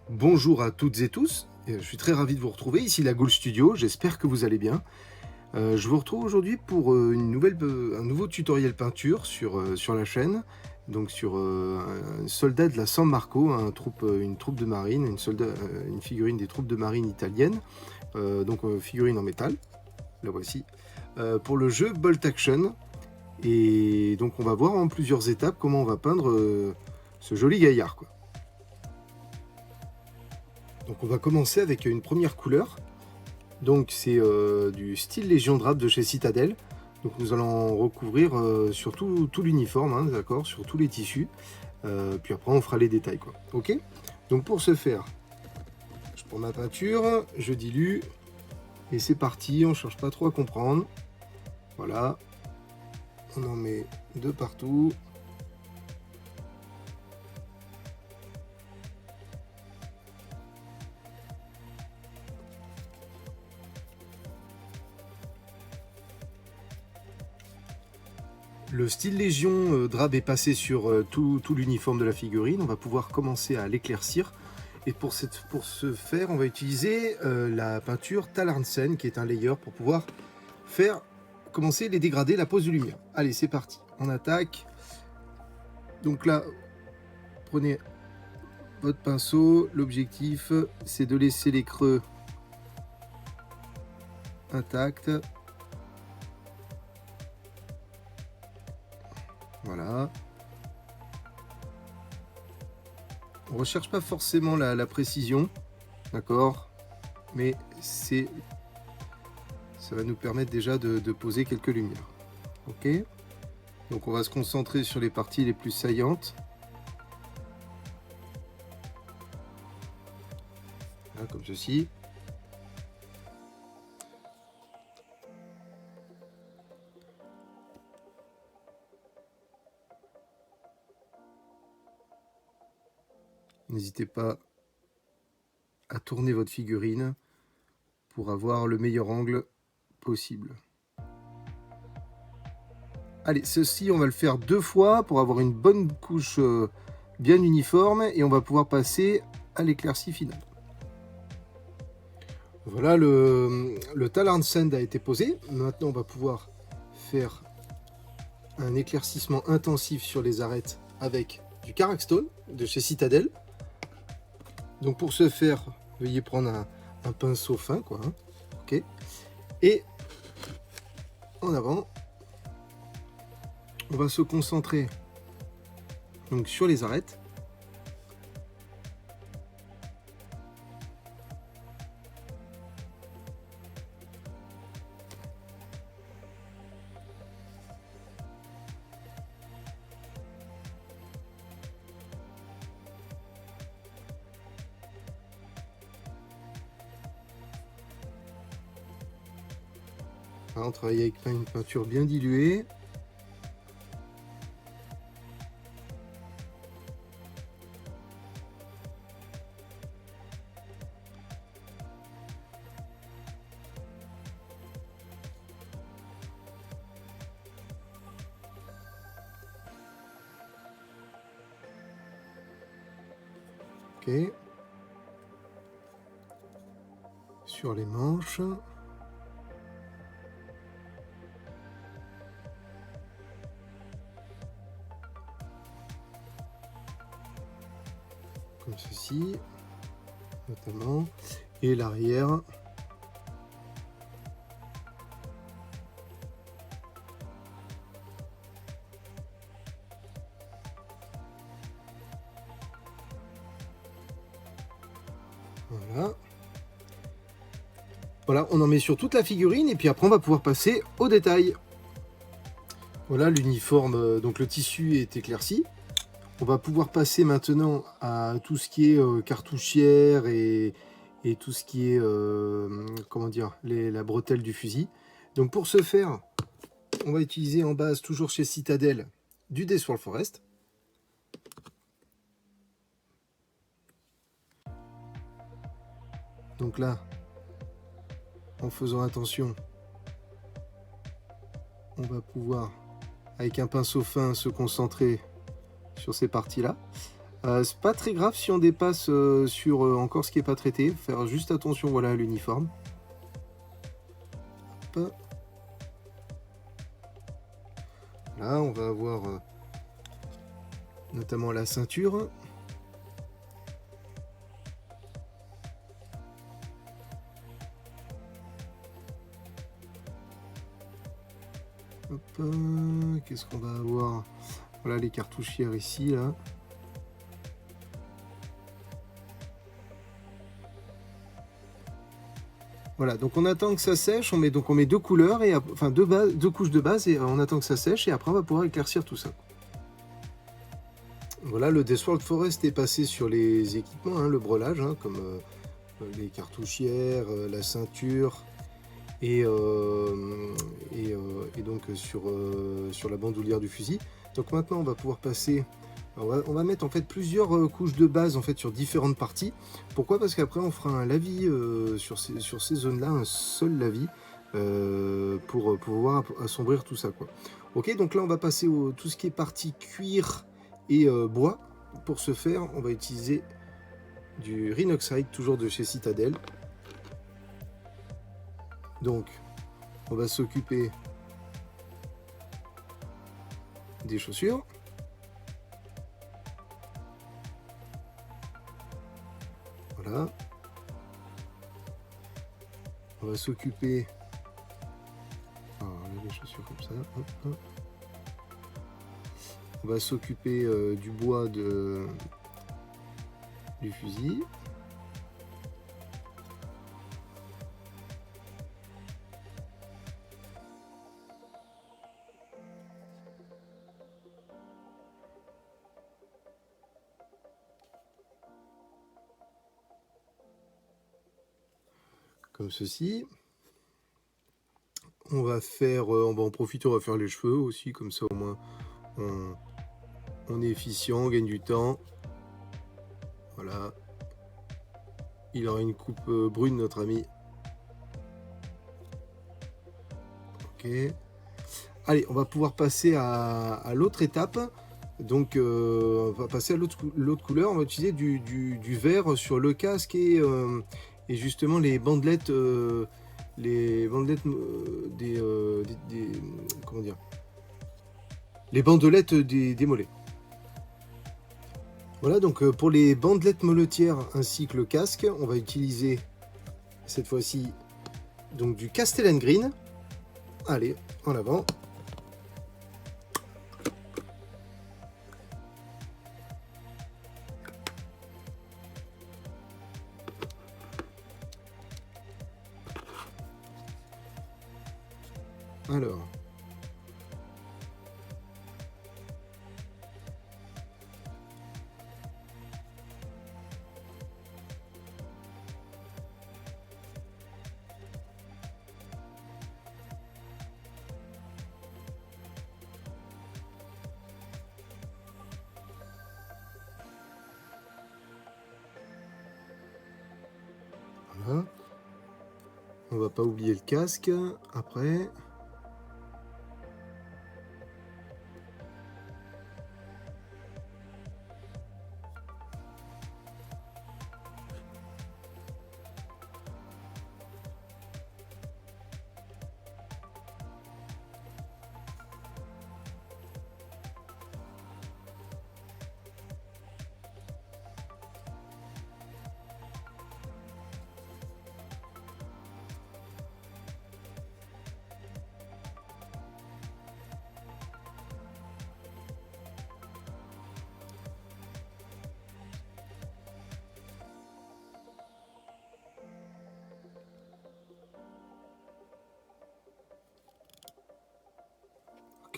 Bonjour à toutes et tous, je suis très ravi de vous retrouver, ici la Gaule Studio, j'espère que vous allez bien. Je vous retrouve aujourd'hui pour un nouveau tutoriel peinture sur la chaîne, donc sur un soldat de la San Marco, une troupe de marine, une figurine des troupes de marine italiennes, figurine en métal, la voici, pour le jeu Bolt Action. Et donc on va voir en plusieurs étapes comment on va peindre ce joli gaillard, quoi. Donc on va commencer avec une première couleur. Donc c'est du style Légion Drape de chez Citadel. Donc nous allons recouvrir sur tout l'uniforme, hein, d'accord, sur tous les tissus. Puis après on fera les détails, quoi. Ok. Donc pour ce faire, je prends ma peinture, je dilue et c'est parti. On ne cherche pas trop à comprendre. Voilà. On en met de partout. Le style Légion Drape est passé sur tout l'uniforme de la figurine. On va pouvoir commencer à l'éclaircir. Et pour ce faire, on va utiliser la peinture Talarnsen, qui est un layer pour pouvoir commencer les dégradés, la pose de lumière. Allez, c'est parti. On attaque. Donc là, prenez votre pinceau. L'objectif, c'est de laisser les creux intacts. Voilà. On ne recherche pas forcément la précision, d'accord, mais ça va nous permettre déjà de poser quelques lumières. Ok, donc on va se concentrer sur les parties les plus saillantes. Voilà, comme ceci. N'hésitez pas à tourner votre figurine pour avoir le meilleur angle possible. Allez, ceci on va le faire 2 fois pour avoir une bonne couche bien uniforme et on va pouvoir passer à l'éclaircie finale. Voilà, le Talarnsen a été posé. Maintenant on va pouvoir faire un éclaircissement intensif sur les arêtes avec du Karakstone de chez Citadel. Donc pour ce faire, veuillez prendre un pinceau fin, quoi, hein. Ok. Et en avant, on va se concentrer donc sur les arêtes. On travaille avec une peinture bien diluée. Ok. Sur les manches. Comme ceci, notamment. Et l'arrière. Voilà. Voilà, on en met sur toute la figurine et puis après on va pouvoir passer au détail. Voilà l'uniforme, donc le tissu est éclairci. On va pouvoir passer maintenant à tout ce qui est cartouchière et tout ce qui est, comment dire, la bretelle du fusil. Donc pour ce faire, on va utiliser en base, toujours chez Citadel, du Death World Forest. Donc là, en faisant attention, on va pouvoir, avec un pinceau fin, se concentrer sur ces parties-là. C'est pas très grave si on dépasse sur encore ce qui n'est pas traité. Faire juste attention, voilà, à l'uniforme. Là, on va avoir notamment la ceinture. Hop, qu'est-ce qu'on va avoir? Voilà les cartouchières ici, là. Voilà, donc on attend que ça sèche, on met deux couleurs, et enfin deux couches de base, et on attend que ça sèche, et après on va pouvoir éclaircir tout ça. Voilà, le Death World Forest est passé sur les équipements, hein, le breulage, hein, comme les cartouchières, la ceinture, et donc sur la bandoulière du fusil. Donc maintenant on va pouvoir passer, on va mettre en fait plusieurs couches de base en fait sur différentes parties. Pourquoi? Parce qu'après on fera un lavis sur ces zones là, un seul lavis pour pouvoir assombrir tout ça, quoi. Ok, donc là on va passer tout ce qui est partie cuir et bois. Pour ce faire, on va utiliser du Rhinoxide, toujours de chez Citadel. Donc on va s'occuper des chaussures. Voilà. On va s'occuper des chaussures comme ça. Hop, hop. On va s'occuper du bois du fusil. Comme ceci. On va faire, on va en profiter, on va faire les cheveux aussi, comme ça au moins on est efficient, on gagne du temps. Voilà. Il aura une coupe brune, notre ami. Ok. Allez, on va pouvoir passer à l'autre étape. Donc on va passer à l'autre couleur. On va utiliser du vert sur le casque et justement les bandelettes, comment dire, les bandelettes des mollets. Voilà, donc pour les bandelettes molletières ainsi que le casque, on va utiliser cette fois-ci donc du Castellan Green. Allez, en avant. Alors. Voilà. On va pas oublier le casque après.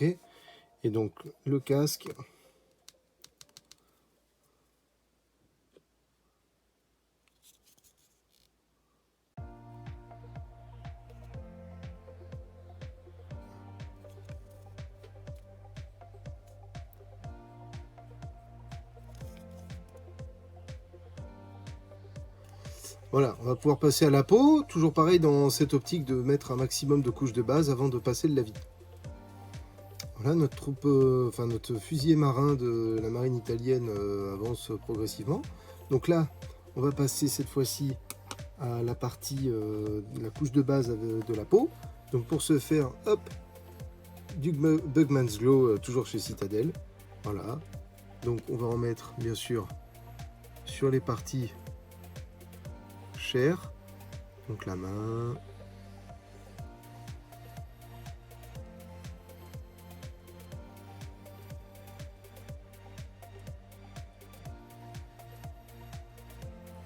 Ok, et donc le casque. Voilà, on va pouvoir passer à la peau, toujours pareil dans cette optique de mettre un maximum de couches de base avant de passer le lavis. Voilà, notre troupe, enfin notre fusilier marin de la marine italienne avance progressivement. Donc là, on va passer cette fois-ci à la partie, la couche de base de la peau. Donc pour ce faire, hop, du Bugman's Glow, toujours chez Citadel. Voilà. Donc on va en mettre bien sûr sur les parties chair, donc la main,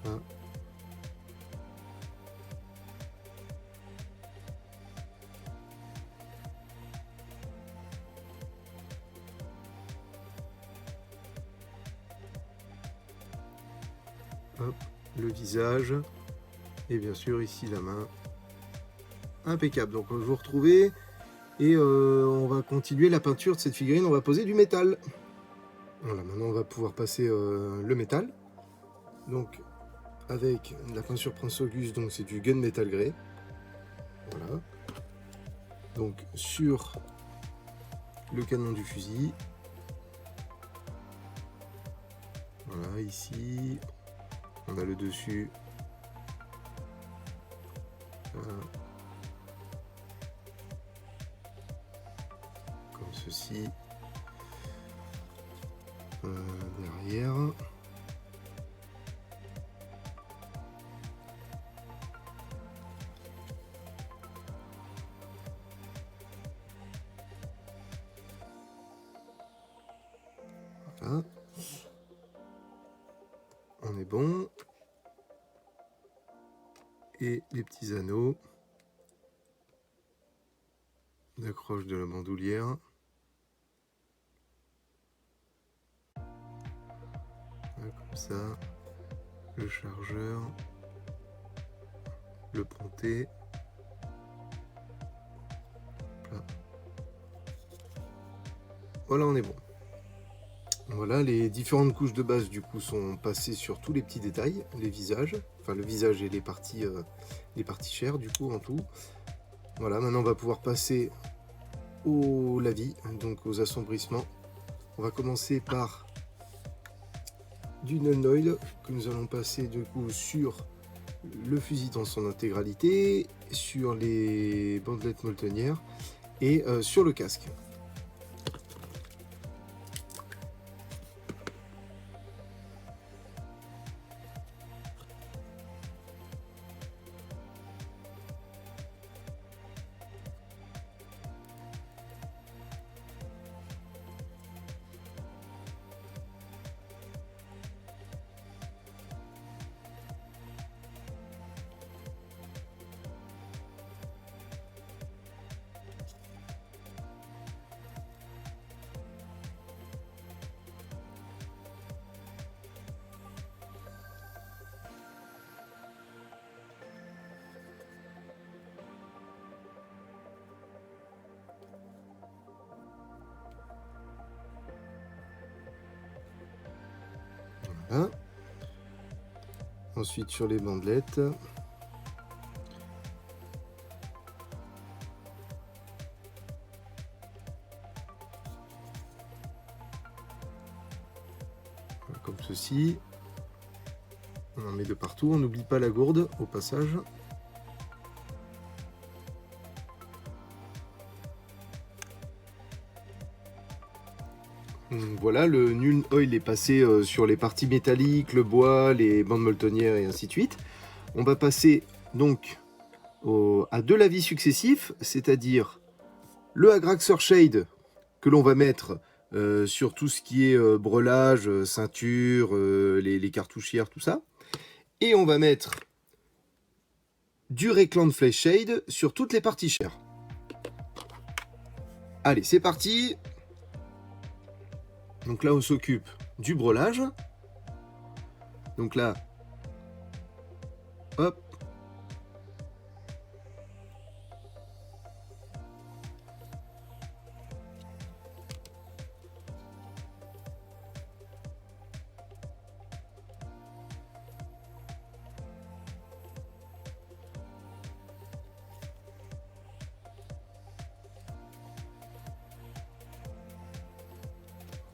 là. Hop, le visage, et bien sûr ici la main. Impeccable. Donc je vous retrouver et on va continuer la peinture de cette figurine. On va poser du métal. Voilà, maintenant on va pouvoir passer le métal. Donc avec la peinture Prince Auguste, donc c'est du gunmetal grey. Voilà. Donc sur le canon du fusil. Voilà, ici on a le dessus. Voilà. Comme ceci. Derrière. Voilà. On est bon. Et les petits anneaux d'accroche de la bandoulière. Voilà, comme ça. Le chargeur. Le ponté. Voilà, on est bon. Voilà, les différentes couches de base du coup sont passées sur tous les petits détails, les visages, enfin le visage et les parties chères du coup en tout. Voilà, maintenant on va pouvoir passer au lavis, donc aux assombrissements. On va commencer par du Nuln Oil que nous allons passer du coup sur le fusil dans son intégralité, sur les bandelettes molletonières et sur le casque. Voilà. Ensuite sur les bandelettes. Voilà, comme ceci. On en met de partout. On n'oublie pas la gourde au passage. Voilà, le Nuln Oil est passé sur les parties métalliques, le bois, les bandes molletonières et ainsi de suite. On va passer donc à deux lavis successifs, c'est-à-dire le Agraxor Shade que l'on va mettre sur tout ce qui est brelage, ceinture, les cartouchières, tout ça. Et on va mettre du Recland Flame Shade sur toutes les parties chères. Allez, c'est parti. Donc là, on s'occupe du brelage. Donc là, hop.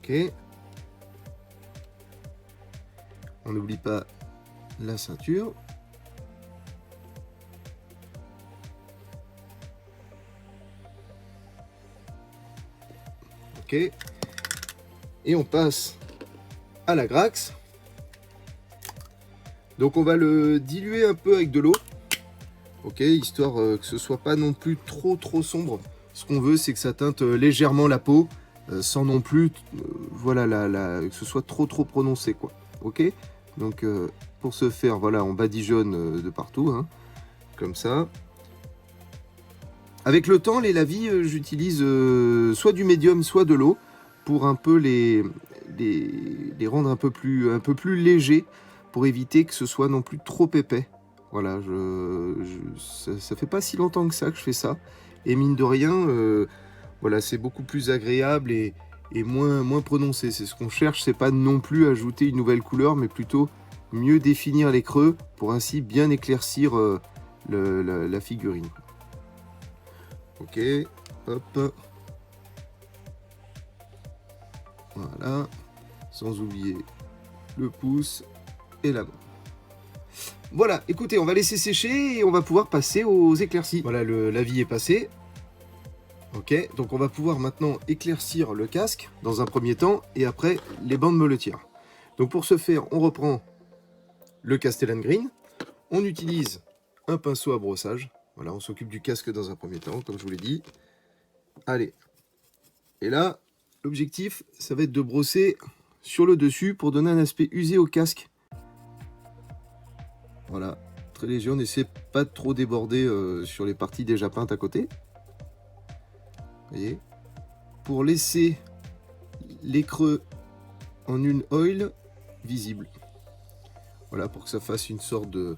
Ok. On n'oublie pas la ceinture. Ok. Et on passe à la Grax. Donc on va le diluer un peu avec de l'eau. Ok, histoire que ce soit pas non plus trop sombre. Ce qu'on veut, c'est que ça teinte légèrement la peau, sans non plus, voilà, que ce soit trop prononcé, quoi. Ok. Donc pour ce faire, voilà, on badigeonne de partout, hein, comme ça. Avec le temps, les lavis, j'utilise soit du médium, soit de l'eau, pour un peu les rendre un peu plus légers, pour éviter que ce soit non plus trop épais. Voilà, ça fait pas si longtemps que ça que je fais ça. Et mine de rien, voilà, c'est beaucoup plus agréable et moins prononcé. C'est ce qu'on cherche, c'est pas non plus ajouter une nouvelle couleur, mais plutôt mieux définir les creux pour ainsi bien éclaircir la figurine. Ok, hop. Voilà, sans oublier le pouce et la main. Voilà, écoutez, on va laisser sécher et on va pouvoir passer aux éclaircies. Voilà, l'avis est passé. Ok, donc on va pouvoir maintenant éclaircir le casque dans un premier temps et après les bandes molotières. Donc pour ce faire, on reprend le Castellan Green. On utilise un pinceau à brossage. Voilà, on s'occupe du casque dans un premier temps, comme je vous l'ai dit. Allez. Et là, l'objectif, ça va être de brosser sur le dessus pour donner un aspect usé au casque. Voilà, très léger, on n'essaie pas de trop déborder sur les parties déjà peintes à côté. Vous voyez, pour laisser les creux en une oil visible. Voilà, pour que ça fasse une sorte de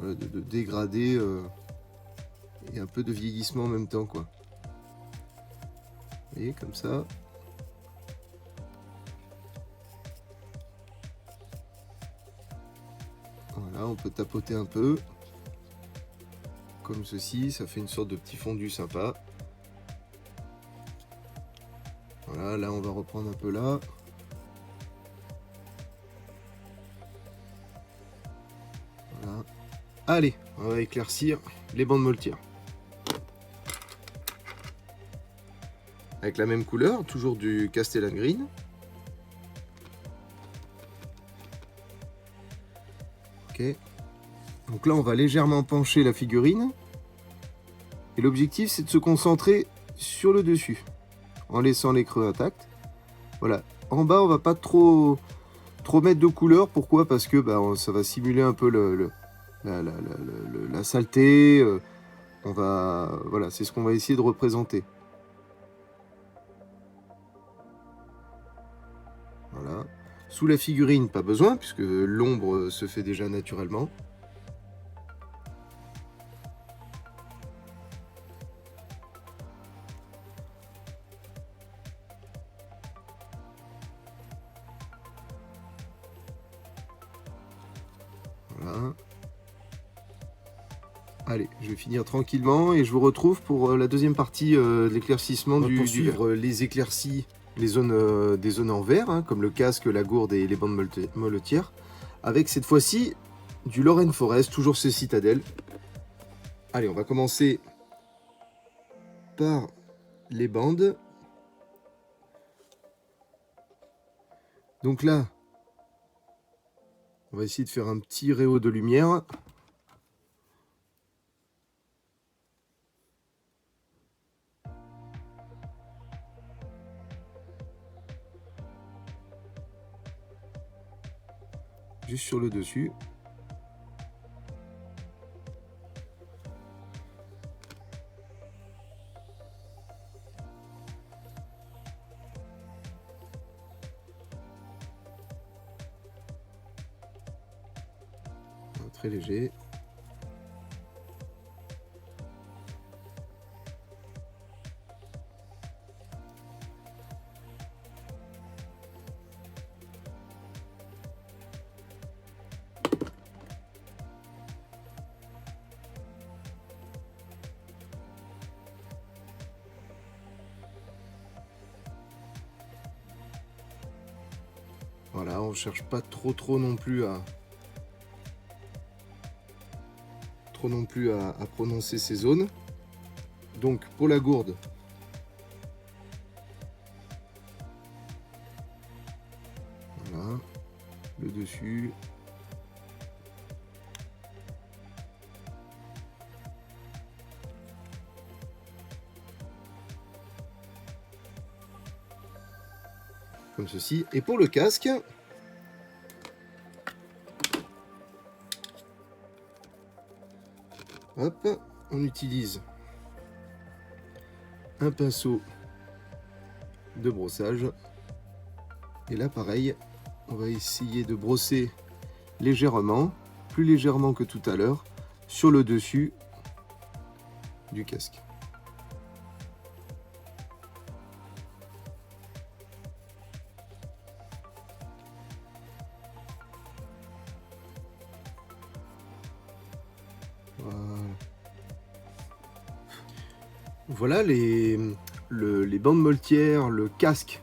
dégradé et un peu de vieillissement en même temps, quoi. Vous voyez, comme ça. Voilà, on peut tapoter un peu. Comme ceci, ça fait une sorte de petit fondu sympa. Voilà, là on va reprendre un peu là. Voilà. Allez, on va éclaircir les bandes moletières. Avec la même couleur, toujours du Castellan Green. Ok. Donc là, on va légèrement pencher la figurine. Et l'objectif, c'est de se concentrer sur le dessus, en laissant les creux intacts. Voilà. En bas, on va pas trop mettre de couleur. Pourquoi? Parce que ça va simuler un peu la saleté. Voilà, c'est ce qu'on va essayer de représenter. Voilà. Sous la figurine, pas besoin, puisque l'ombre se fait déjà naturellement. Voilà. Allez, je vais finir tranquillement et je vous retrouve pour la deuxième partie de l'éclaircissement pour suivre les éclaircies, les zones, des zones en vert, hein, comme le casque, la gourde et les bandes molotières, avec cette fois-ci du Lorraine Forest, toujours ce citadelle. Allez, on va commencer par les bandes. Donc là, on va essayer de faire un petit réhaut de lumière. Juste sur le dessus. Très léger. Voilà, on cherche pas trop non plus à prononcer ces zones. Donc pour la gourde, voilà, le dessus. Comme ceci. Et pour le casque, hop, on utilise un pinceau de brossage. Et là, pareil, on va essayer de brosser légèrement, plus légèrement que tout à l'heure, sur le dessus du casque. Voilà, les bandes moltières, le casque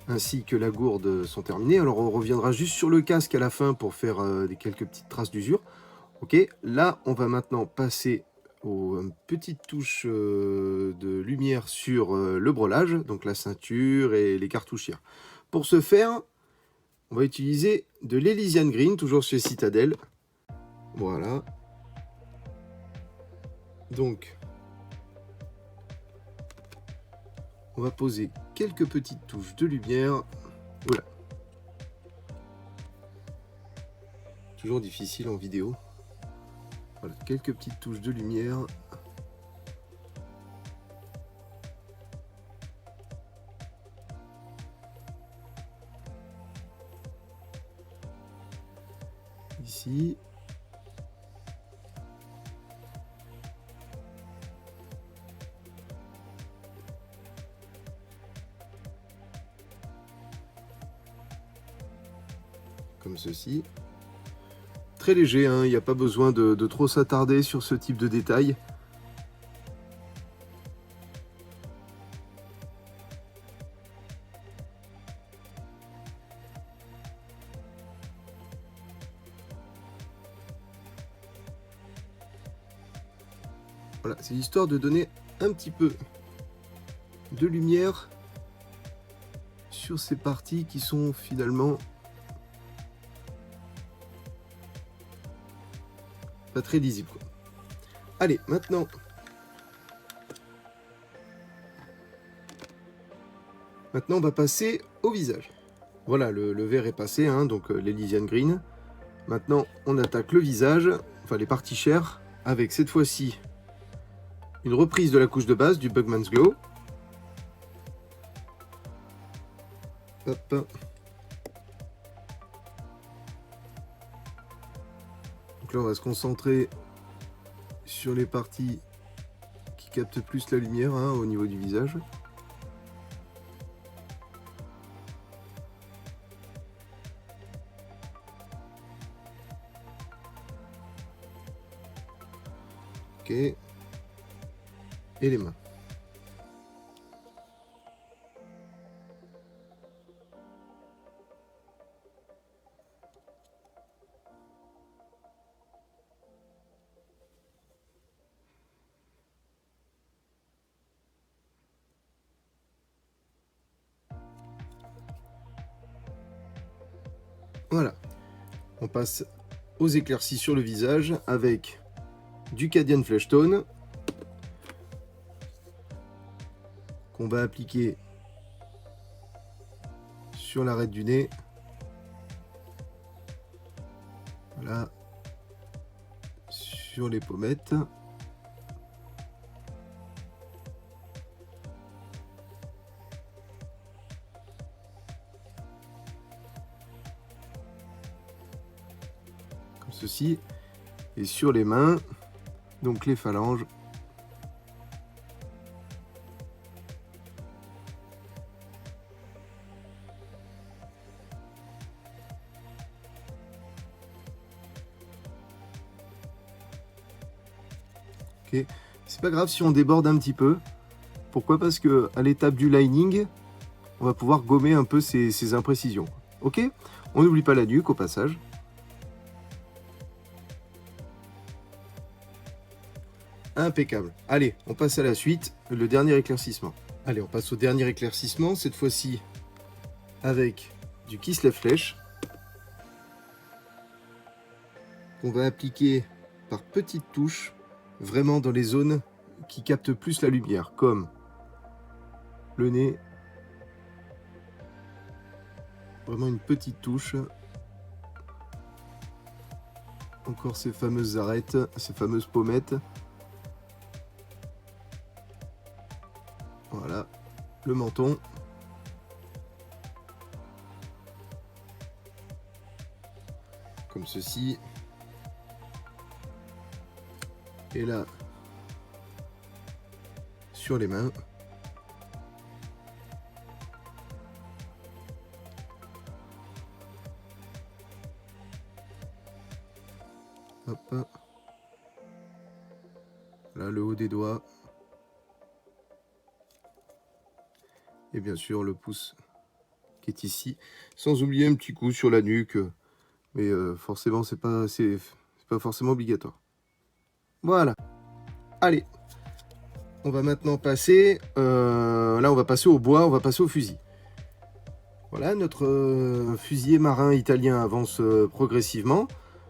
ainsi que la gourde sont terminés. Alors on reviendra juste sur le casque à la fin pour faire quelques petites traces d'usure. Ok, là on va maintenant passer aux petites touches de lumière sur le brelage, donc la ceinture et les cartouchières. Pour ce faire, on va utiliser de l'Elysian Green, toujours chez Citadel. Voilà. Donc, on va poser quelques petites touches de lumière. Voilà. Toujours difficile en vidéo. Voilà, quelques petites touches de lumière. Ici. Comme ceci. Très léger, hein, il n'y a pas besoin de trop s'attarder sur ce type de détail. Voilà, c'est histoire de donner un petit peu de lumière sur ces parties qui sont finalement pas très lisibles, quoi. Allez, maintenant on va passer au visage. Voilà, le vert est passé, hein, donc l'Elysian Green. Maintenant, on attaque le visage, enfin les parties chères, avec cette fois-ci une reprise de la couche de base du Bugman's Glow. Hop. Donc là, on va se concentrer sur les parties qui captent plus la lumière, hein, au niveau du visage. Ok. Et les mains. Voilà, on passe aux éclaircies sur le visage avec du Cadian Flesh Tone qu'on va appliquer sur l'arête du nez. Voilà, sur les pommettes. Ceci, et sur les mains, donc les phalanges. Ok, c'est pas grave si on déborde un petit peu. Pourquoi? Parce que à l'étape du lining, on va pouvoir gommer un peu ces imprécisions. Ok, On n'oublie pas la nuque au passage. Impeccable. Allez, on passe à la suite, le dernier éclaircissement. Allez, on passe au dernier éclaircissement, cette fois-ci avec du Kislev Flèche qu'on va appliquer par petites touches, vraiment dans les zones qui captent plus la lumière, comme le nez. Vraiment une petite touche. Encore ces fameuses arêtes, ces fameuses pommettes. Voilà, le menton. Comme ceci. Et là, sur les mains. Hop. Là, le haut des doigts. Et bien sûr, le pouce qui est ici. Sans oublier un petit coup sur la nuque. Mais forcément, c'est pas forcément obligatoire. Voilà. Allez. On va maintenant passer... là, on va passer au bois, on va passer au fusil. Voilà, notre fusilier marin italien avance progressivement.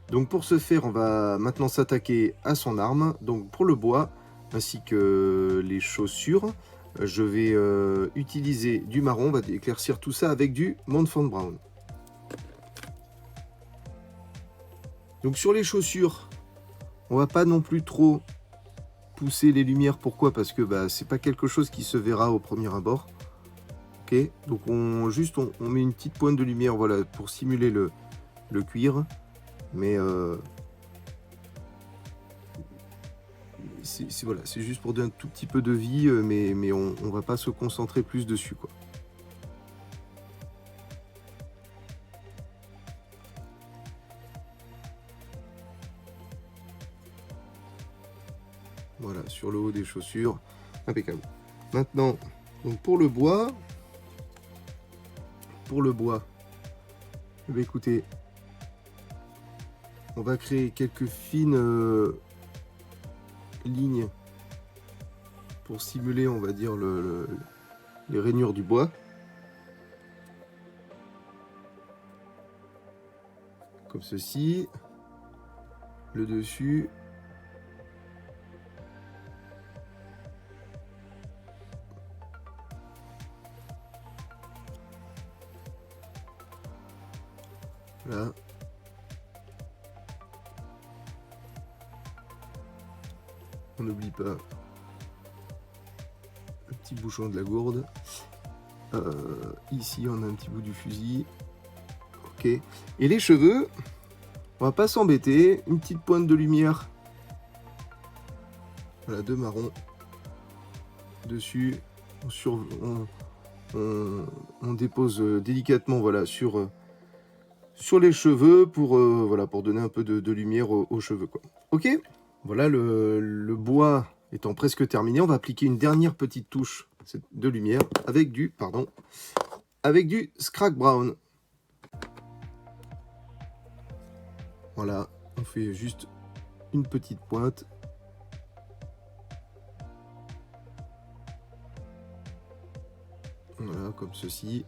Donc pour ce faire, on va maintenant s'attaquer à son arme. Donc pour le bois, ainsi que les chaussures, je vais utiliser du marron. On va éclaircir tout ça avec du Montfort Brown. Donc sur les chaussures, on va pas non plus trop pousser les lumières. Pourquoi? Parce que c'est pas quelque chose qui se verra au premier abord. Ok, donc on met une petite pointe de lumière, voilà, pour simuler le cuir. Mais c'est juste pour donner un tout petit peu de vie, mais on va pas se concentrer plus dessus, quoi. Voilà, sur le haut des chaussures, impeccable. Maintenant, donc pour le bois, écoutez, on va créer quelques fines lignes pour simuler, on va dire, les rainures du bois. Comme ceci. Le dessus. Là. On n'oublie pas le petit bouchon de la gourde. Ici, on a un petit bout du fusil. Ok. Et les cheveux, on va pas s'embêter. Une petite pointe de lumière. Voilà, de marron. Dessus. On dépose délicatement, voilà, sur les cheveux pour, voilà, pour donner un peu de lumière aux cheveux, quoi. Ok. Voilà, le bois étant presque terminé, on va appliquer une dernière petite touche de lumière avec du Scrag Brown. Voilà, on fait juste une petite pointe. Voilà, comme ceci.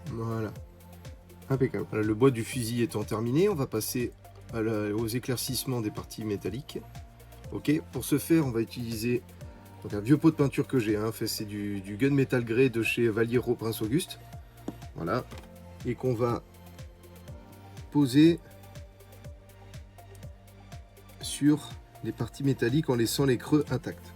Voilà, impeccable. Voilà, le bois du fusil étant terminé, on va passer aux éclaircissements des parties métalliques. Ok, pour ce faire, on va utiliser donc un vieux pot de peinture que j'ai, hein, c'est du Gunmetal Grey de chez Vallejo Prince Auguste. Voilà, et qu'on va poser sur les parties métalliques en laissant les creux intacts.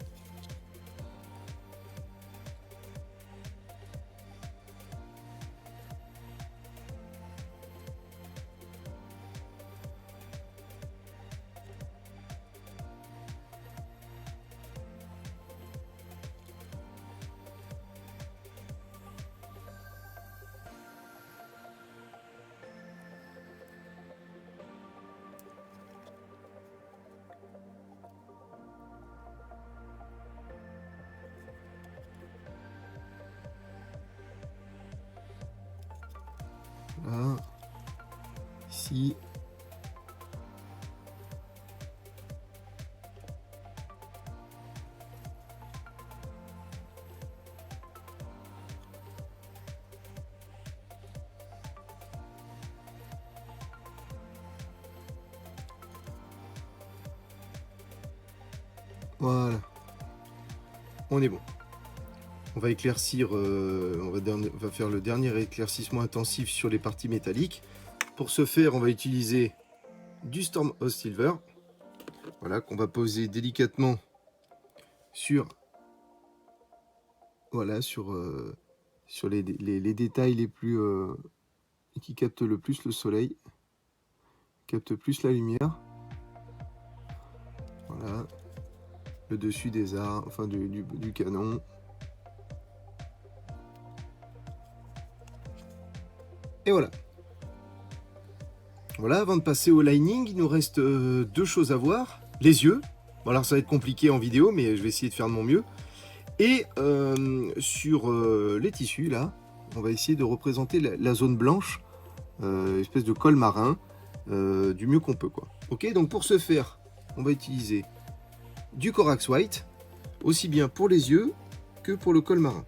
Voilà. Ici. Voilà. On est bon. On va éclaircir, on va faire le dernier éclaircissement intensif sur les parties métalliques. Pour ce faire, on va utiliser du Storm Oz Silver, voilà, qu'on va poser délicatement sur, voilà, sur les détails les plus qui captent le plus le soleil, captent plus la lumière. Voilà, le dessus des arts, enfin du canon. Et voilà. Voilà, avant de passer au lining, il nous reste deux choses à voir. Les yeux. Bon, alors ça va être compliqué en vidéo, mais je vais essayer de faire de mon mieux. Et sur les tissus, là, on va essayer de représenter la zone blanche, espèce de col marin, du mieux qu'on peut, quoi. Ok, donc pour ce faire, on va utiliser du Corax White, aussi bien pour les yeux que pour le col marin.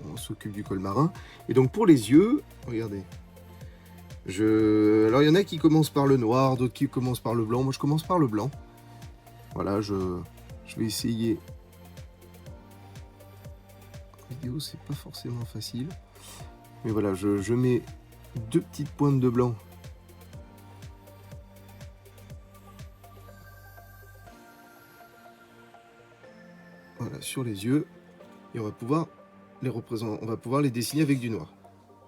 On s'occupe du col marin. Et donc pour les yeux, regardez. Alors il y en a qui commencent par le noir, d'autres qui commencent par le blanc. Moi je commence par le blanc. Voilà, je vais essayer. En vidéo, c'est pas forcément facile. Mais voilà, je mets deux petites pointes de blanc. Voilà, sur les yeux. Et on va pouvoir les représenter, on va pouvoir les dessiner avec du noir.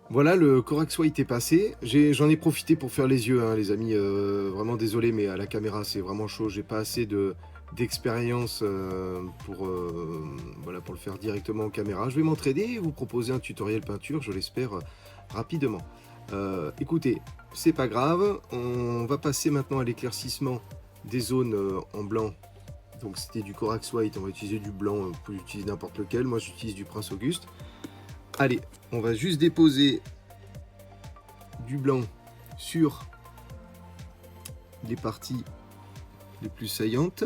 Voilà, le Corax White est passé. J'en ai profité pour faire les yeux, hein, les amis. Vraiment désolé, mais à la caméra, c'est vraiment chaud. J'ai pas assez d'expérience voilà, pour le faire directement en caméra. Je vais m'entraider et vous proposer un tutoriel peinture, je l'espère, rapidement. Écoutez, c'est pas grave. On va passer maintenant à l'éclaircissement des zones en blanc. Donc c'était du Corax White, on va utiliser du blanc, vous pouvez utiliser n'importe lequel. Moi j'utilise du Prince Auguste. Allez, on va juste déposer du blanc sur les parties les plus saillantes.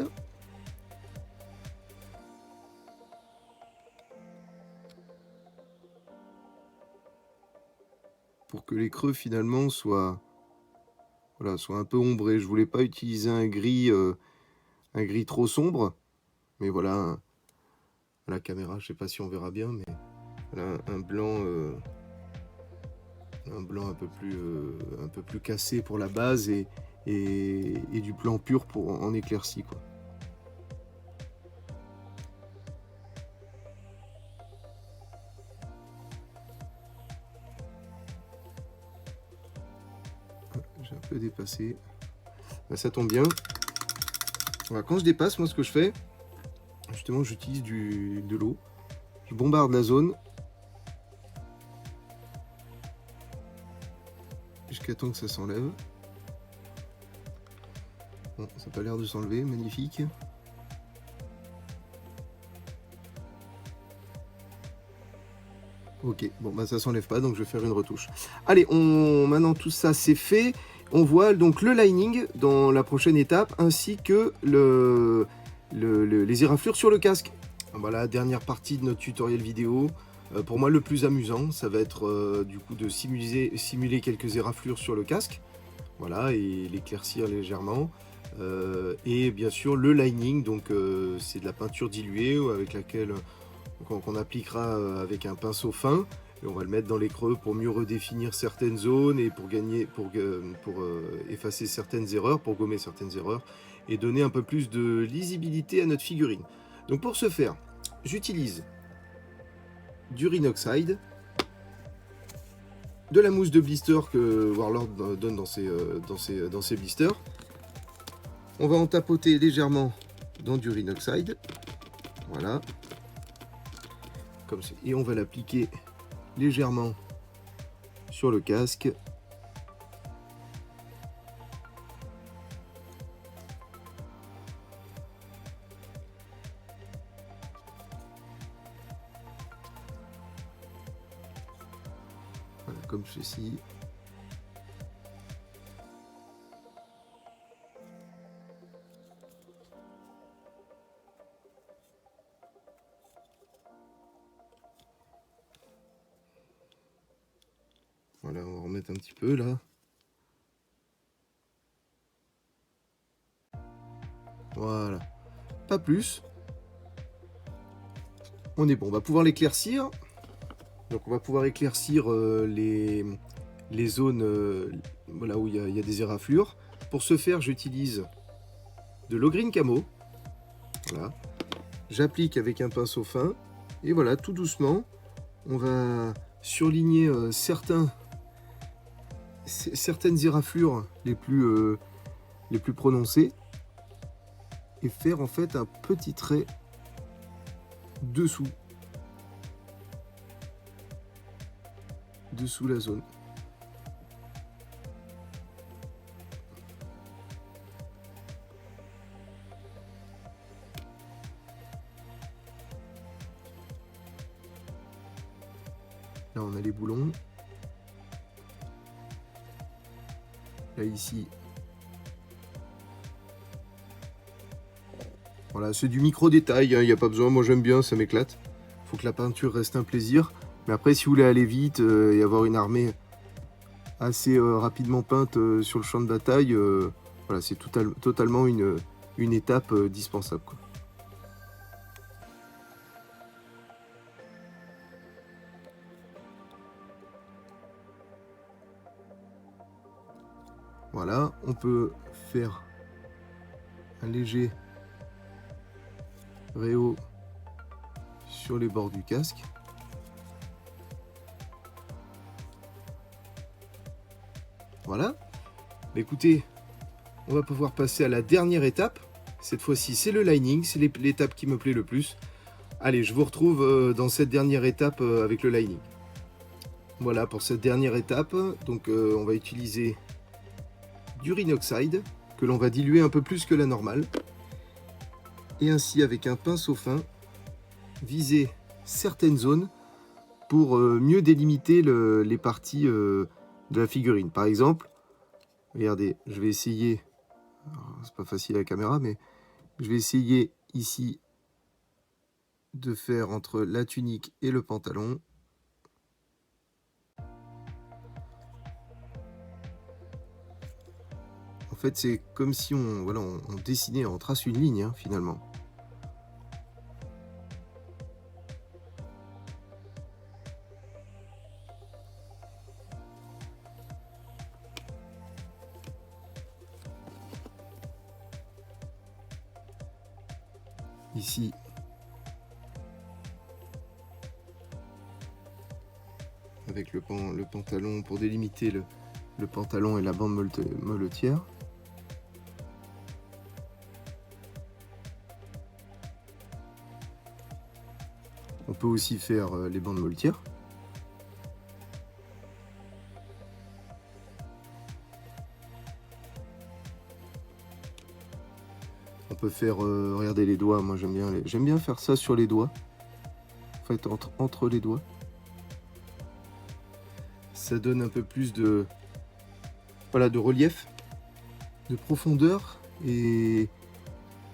Pour que les creux finalement soient, voilà, soient un peu ombrés. Je voulais pas utiliser un gris trop sombre. Mais voilà, à la caméra, je sais pas si on verra bien, mais voilà, un blanc un peu plus cassé pour la base et du blanc pur pour en éclairci, quoi. J'ai un peu dépassé. Ben, ça tombe bien. Voilà, quand je dépasse, moi ce que je fais, justement j'utilise de l'eau. Je bombarde la zone jusqu'à temps que ça s'enlève. Bon, ça n'a pas l'air de s'enlever, magnifique. Ok, bon bah ça s'enlève pas, donc je vais faire une retouche. Allez, maintenant tout ça c'est fait. On voit donc le lining dans la prochaine étape, ainsi que les éraflures sur le casque. Voilà, dernière partie de notre tutoriel vidéo. Pour moi, le plus amusant, ça va être du coup de simuler quelques éraflures sur le casque. Voilà, et l'éclaircir légèrement. Et bien sûr, le lining, donc c'est de la peinture diluée avec laquelle qu'on appliquera avec un pinceau fin. Et on va le mettre dans les creux pour mieux redéfinir certaines zones et pour effacer certaines erreurs, pour gommer certaines erreurs et donner un peu plus de lisibilité à notre figurine. Donc pour ce faire, j'utilise du Rhinoxide, de la mousse de blister que Warlord donne dans ses blisters. On va en tapoter légèrement dans du Rhinoxide. Voilà. Comme ça. Et on va l'appliquer légèrement sur le casque. Voilà, comme ceci. Voilà, on va remettre un petit peu là. Voilà, pas plus. On est bon, on va pouvoir l'éclaircir. Donc on va pouvoir éclaircir les zones voilà, où il y a des éraflures. Pour ce faire, j'utilise de l'eau green camo. Voilà. J'applique avec un pinceau fin. Et voilà, tout doucement, on va surligner certaines éraflures les plus prononcées. Et faire en fait un petit trait dessous la zone. Là on a les boulons. Là ici. Voilà, c'est du micro détail, hein, il n'y a pas besoin, moi j'aime bien, ça m'éclate. Il faut que la peinture reste un plaisir. Mais après, si vous voulez aller vite et avoir une armée assez rapidement peinte sur le champ de bataille, voilà, c'est totalement une étape dispensable, quoi. Voilà, on peut faire un léger réhaut sur les bords du casque. Voilà. Écoutez, on va pouvoir passer à la dernière étape. Cette fois-ci, c'est le lining, c'est l'étape qui me plaît le plus. Allez, je vous retrouve dans cette dernière étape avec le lining. Voilà pour cette dernière étape. Donc on va utiliser du Rhinoxide que l'on va diluer un peu plus que la normale. Et ainsi, avec un pinceau fin, viser certaines zones pour mieux délimiter les parties de la figurine. Par exemple, regardez, je vais essayer, c'est pas facile à la caméra, mais je vais essayer ici de faire entre la tunique et le pantalon. En fait, c'est comme si on dessinait, on trace une ligne, hein, finalement. Ici, avec le pantalon, pour délimiter le pantalon et la bande molletière. On peut aussi faire les bandes molletières. On peut faire, regardez les doigts, moi j'aime bien faire ça sur les doigts. En fait, entre les doigts. Ça donne un peu plus de, voilà, de relief, de profondeur. Et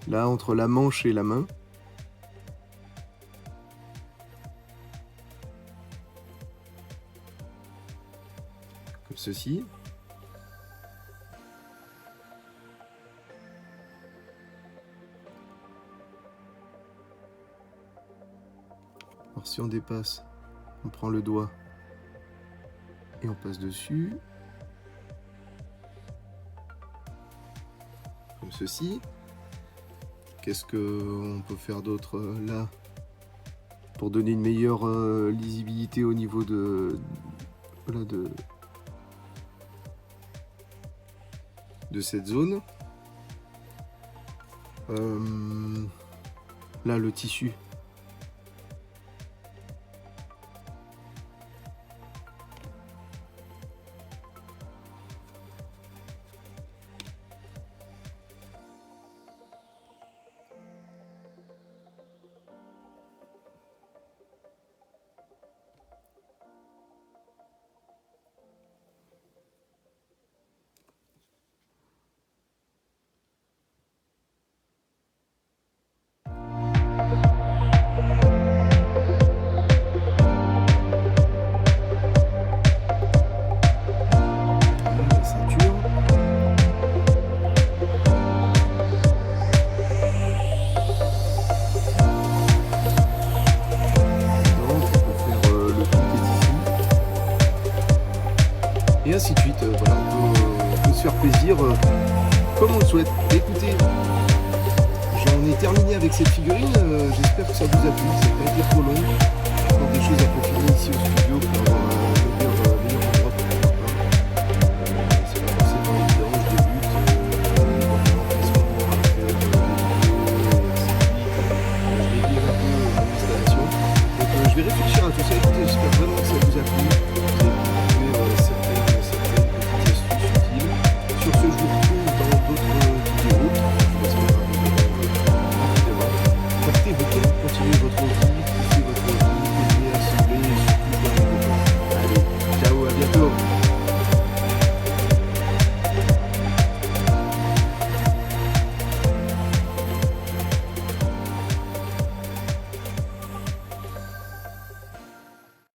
là, entre la manche et la main. Comme ceci. Alors si on dépasse, on prend le doigt et on passe dessus. Comme ceci. Qu'est-ce qu'on peut faire d'autre là pour donner une meilleure lisibilité au niveau de, voilà, de cette zone. Là, le tissu. plaisir comme on le souhaite. Écoutez, j'en ai terminé avec cette figurine, j'espère que ça vous a plu, ça n'a pas été trop long. Encore des choses à peaufiner ici au studio pour avoir